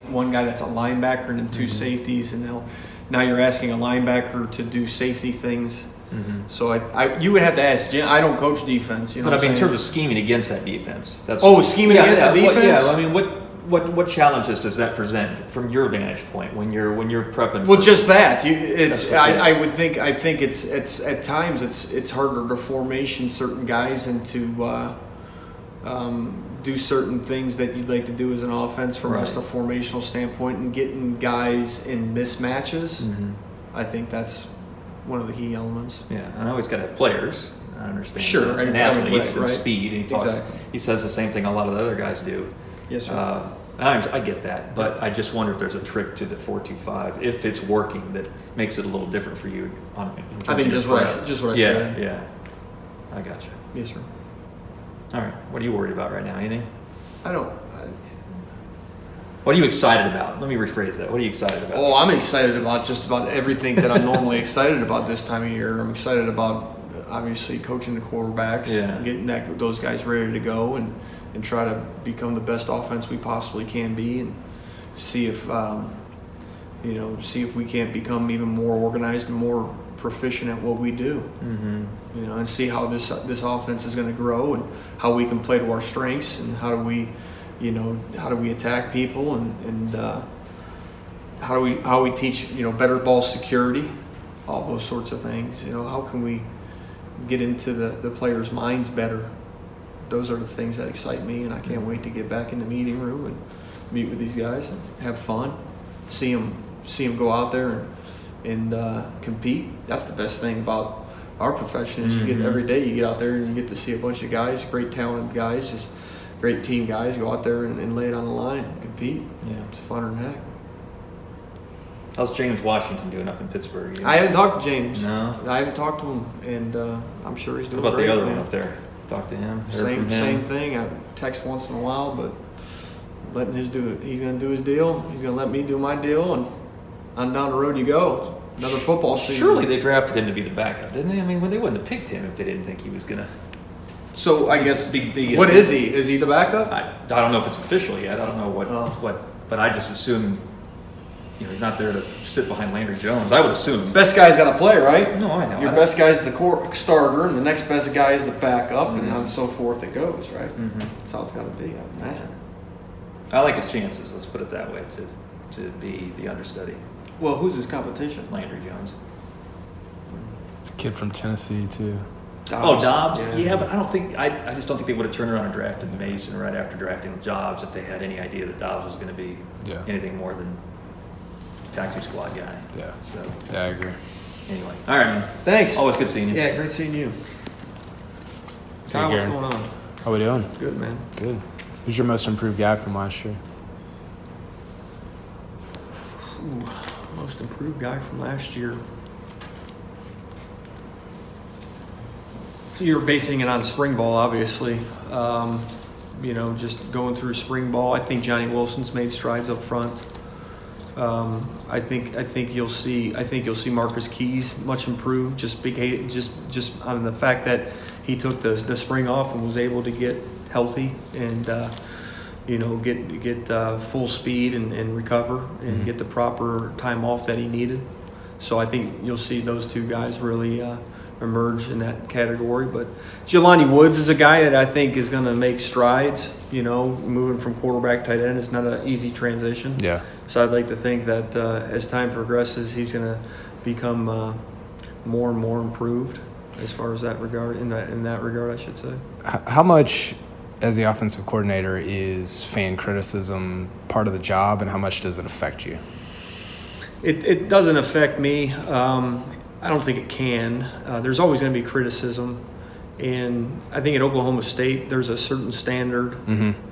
one guy that's a linebacker and then two safeties, and now you're asking a linebacker to do safety things. So you would have to ask Jim. I don't coach defense, you know. But I mean, in terms of scheming against that defense, that's scheming against the defense. I mean, what challenges does that present from your vantage point when you're prepping? Well, just that. I think it's at times it's harder to formation certain guys and to do certain things that you'd like to do as an offense from just a formational standpoint, and getting guys in mismatches. I think that's one of the key elements. Yeah, and I always got to have players. I understand. Sure, and athletes and speed. And he says the same thing a lot of the other guys do. Yes, sir. I get that, but I just wonder if there's a trick to the 4-2-5, if it's working, that makes it a little different for you. I think just what I said. Yeah, I got you. Yes, sir. All right. What are you worried about right now? Anything? What are you excited about? Let me rephrase that. What are you excited about? Oh, I'm excited about just about everything that I'm normally excited about this time of year. I'm excited about, obviously, coaching the quarterbacks, getting those guys ready to go, and try to become the best offense we possibly can be, and see if we can't become even more organized and more proficient at what we do. And see how this offense is going to grow, and how we can play to our strengths, and how do we attack people, and how we teach better ball security, all those sorts of things. How can we get into the players' minds better? Those are the things that excite me, and I can't wait to get back in the meeting room and meet with these guys and have fun, see them go out there and compete. That's the best thing about our profession is you get every day you get out there and you get to see a bunch of guys, great talented guys, just great team guys, go out there and lay it on the line and compete. Yeah, it's funner than heck. How's James Washington doing up in Pittsburgh? I haven't talked to James. No, I haven't talked to him, and I'm sure he's doing great. What about great, the other one up there? Talk to him. Same thing. I text once in a while, but letting he's going to do his deal. He's going to let me do my deal, and on down the road you go. Another football season. Surely they drafted him to be the backup, didn't they? I mean, they wouldn't have picked him if they didn't think he was going to. So I guess what is he? Is he the backup? I don't know if it's official yet. I don't know what, but I just assume he's not there to sit behind Landry Jones. I would assume best guy's got to play, right? No, I know. Your best guy's the starter, and the next best guy is the backup, and so forth it goes, right? That's how it's got to be, I imagine. I like his chances. Let's put it that way, to be the understudy. Well, who's his competition? Landry Jones. Kid from Tennessee too. Dobbs. Yeah, but I just don't think they would have turned around and drafted Mason right after drafting Dobbs if they had any idea that Dobbs was going to be anything more than a taxi squad guy. Yeah. So. Yeah, I agree. Anyway, all right, man. Thanks. Always good seeing you. Yeah, great seeing you. Kyle, what's going on? How we doing? Good, man. Good. Who's your most improved guy from last year? Most improved guy from last year. You're basing it on spring ball, obviously. Just going through spring ball. I think Johnny Wilson's made strides up front. I think you'll see Marcus Keys much improved. Just on the fact that he took the spring off and was able to get healthy and get full speed and recover and get the proper time off that he needed. So I think you'll see those two guys really emerge in that category. But Jelani Woods is a guy that I think is going to make strides. Moving from quarterback tight end is not an easy transition. Yeah. So I'd like to think that as time progresses, he's going to become more and more improved as far as that regard. In that regard, I should say. How much, as the offensive coordinator, is fan criticism part of the job, and how much does it affect you? It doesn't affect me. I don't think it can. There's always going to be criticism. And I think at Oklahoma State, there's a certain standard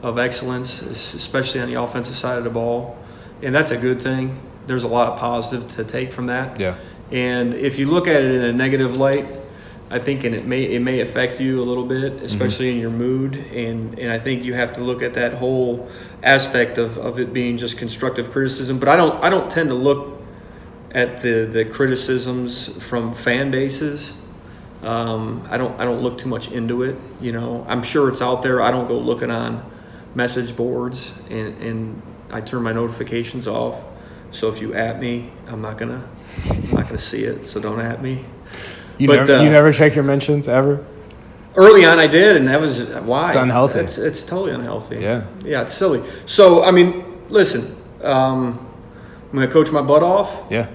of excellence, especially on the offensive side of the ball. And that's a good thing. There's a lot of positive to take from that. Yeah. And if you look at it in a negative light, I think it may affect you a little bit, especially in your mood. And I think you have to look at that whole aspect of it being just constructive criticism. But I don't tend to look at the criticisms from fan bases. I don't look too much into it. I'm sure it's out there. I don't go looking on message boards and I turn my notifications off. So if you at me, I'm not gonna see it. So don't at me. You never check your mentions ever? Early on, I did, and that was why. It's unhealthy. It's totally unhealthy. Yeah. Yeah, it's silly. So I mean, listen, I'm gonna coach my butt off. Yeah.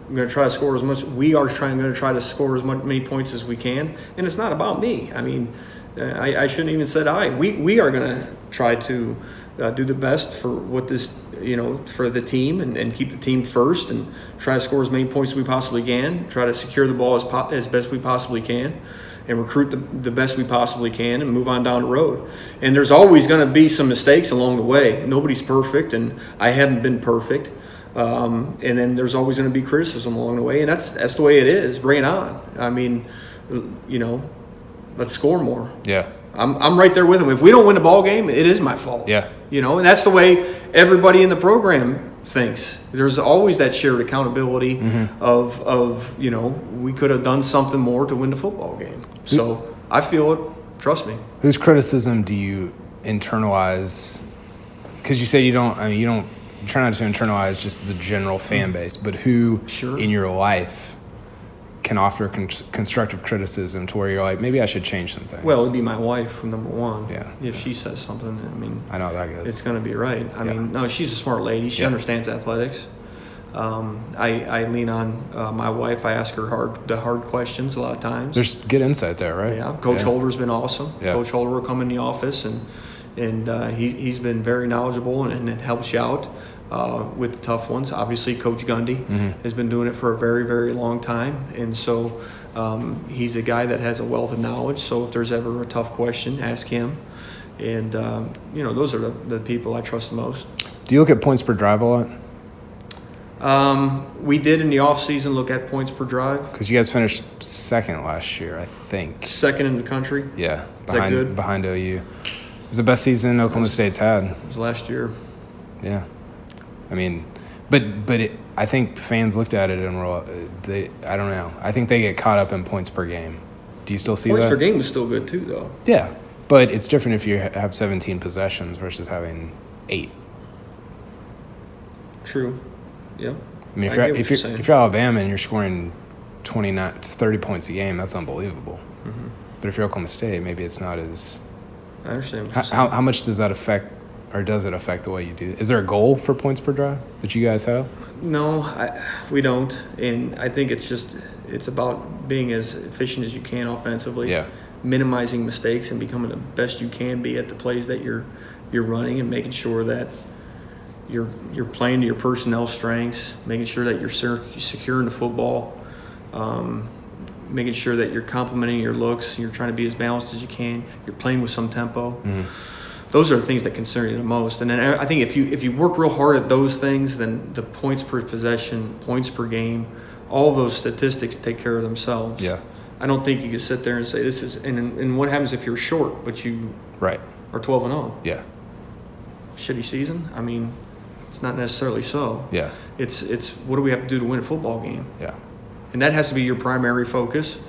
I'm going to try to score as much. We are going to try to score as many points as we can, and it's not about me. I mean, I shouldn't even say I. We are going to try to do the best for what this, for the team, and keep the team first, and try to score as many points as we possibly can. Try to secure the ball as best we possibly can, and recruit the best we possibly can, and move on down the road. And there's always going to be some mistakes along the way. Nobody's perfect, and I haven't been perfect. And then there's always going to be criticism along the way, and that's the way it is. Bring it on. I mean, let's score more. Yeah. I'm right there with them. If we don't win the ball game, it is my fault. Yeah. And that's the way everybody in the program thinks. There's always that shared accountability of we could have done something more to win the football game. So I feel it. Trust me. Whose criticism do you internalize? Because you say you don't try not to internalize just the general fan base, but who in your life can offer constructive criticism to where you're like, maybe I should change some things? Well, it'd be my wife, number one. Yeah. If she says something, I know that goes. It's going to be right. I mean, no, she's a smart lady. She understands athletics. I lean on my wife. I ask her the hard questions a lot of times. There's good insight there, right? Yeah. Coach Holder's been awesome. Yeah. Coach Holder will come in the office, and he's been very knowledgeable and helps you out with the tough ones. Obviously, Coach Gundy has been doing it for a very, very long time, and so he's a guy that has a wealth of knowledge. So if there's ever a tough question, ask him. And those are the people I trust the most. Do you look at points per drive a lot? We did in the off season look at points per drive. Because you guys finished second last year, I think. Second in the country. Yeah. Is that good? Behind OU. It's the best season Oklahoma State's had. It was last year. Yeah. I mean, I think fans looked at it and were, I don't know. I think they get caught up in points per game. Do you still see that? Points per game was still good too, though. Yeah, but it's different if you have 17 possessions versus having 8. True. Yeah. I mean, if you're Alabama and you're scoring 30 points a game, that's unbelievable. Mm-hmm. But if you're Oklahoma State, maybe it's not as. I understand what you're saying. How much does that affect? Or does it affect the way you do? Is there a goal for points per drive that you guys have? No, we don't. And I think it's about being as efficient as you can offensively. Yeah. Minimizing mistakes and becoming the best you can be at the plays that you're running, and making sure that you're playing to your personnel strengths, making sure that you're securing the football, making sure that you're complementing your looks, you're trying to be as balanced as you can, you're playing with some tempo. Mm-hmm. Those are the things that concern you the most. And then I think if you work real hard at those things, then the points per possession, points per game, all those statistics take care of themselves. Yeah. I don't think you can sit there and say this is – and what happens if you're short but you are 12-0? Yeah. Shitty season? I mean, it's not necessarily so. Yeah. It's what do we have to do to win a football game? Yeah. And that has to be your primary focus.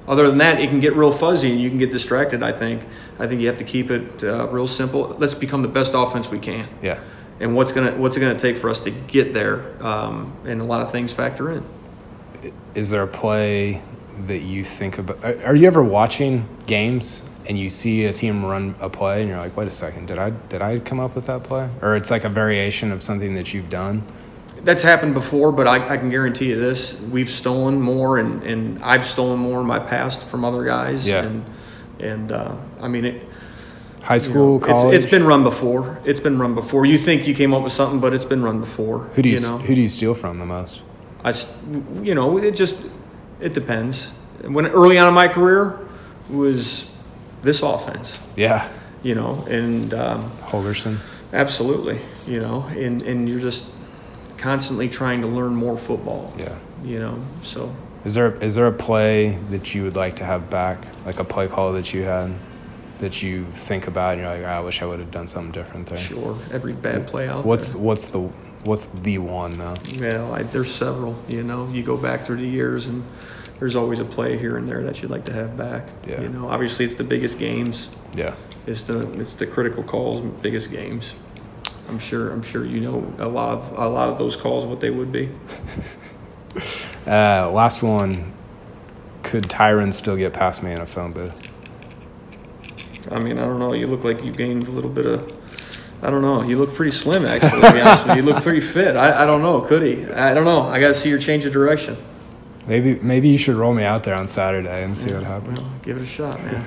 Other than that, it can get real fuzzy and you can get distracted, I think. I think you have to keep it real simple. Let's become the best offense we can. Yeah. And what's it gonna take for us to get there? And a lot of things factor in. Is there a play that you think about? Are you ever watching games and you see a team run a play and you're like, wait a second, did I come up with that play? Or it's like a variation of something that you've done? That's happened before, but I can guarantee you this: we've stolen more, and I've stolen more in my past from other guys. Yeah. And I mean, high school, college. It's been run before. It's been run before. You think you came up with something, but it's been run before. Who do you steal from the most? It depends. When early on in my career was this offense. Yeah. And Holgerson. Absolutely. And you're just constantly trying to learn more football. Yeah. So is there a play that you would like to have back, like a play call that you had that you think about and you're like, I wish I would have done something different there? Sure. Every bad play out What's the one though? Well, there's several. You go back through the years and there's always a play here and there that you'd like to have back. Yeah. Obviously it's the biggest games. Yeah. It's the critical calls, biggest games. I'm sure you know a lot of those calls, what they would be. Last one. Could Tyron still get past me in a phone booth? I mean, I don't know. You look like you gained a little bit of. I don't know. You look pretty slim, actually. To be honest with you, you look pretty fit. I don't know. Could he? I don't know. I got to see your change of direction. Maybe you should roll me out there on Saturday and see what happens. Well, give it a shot, man.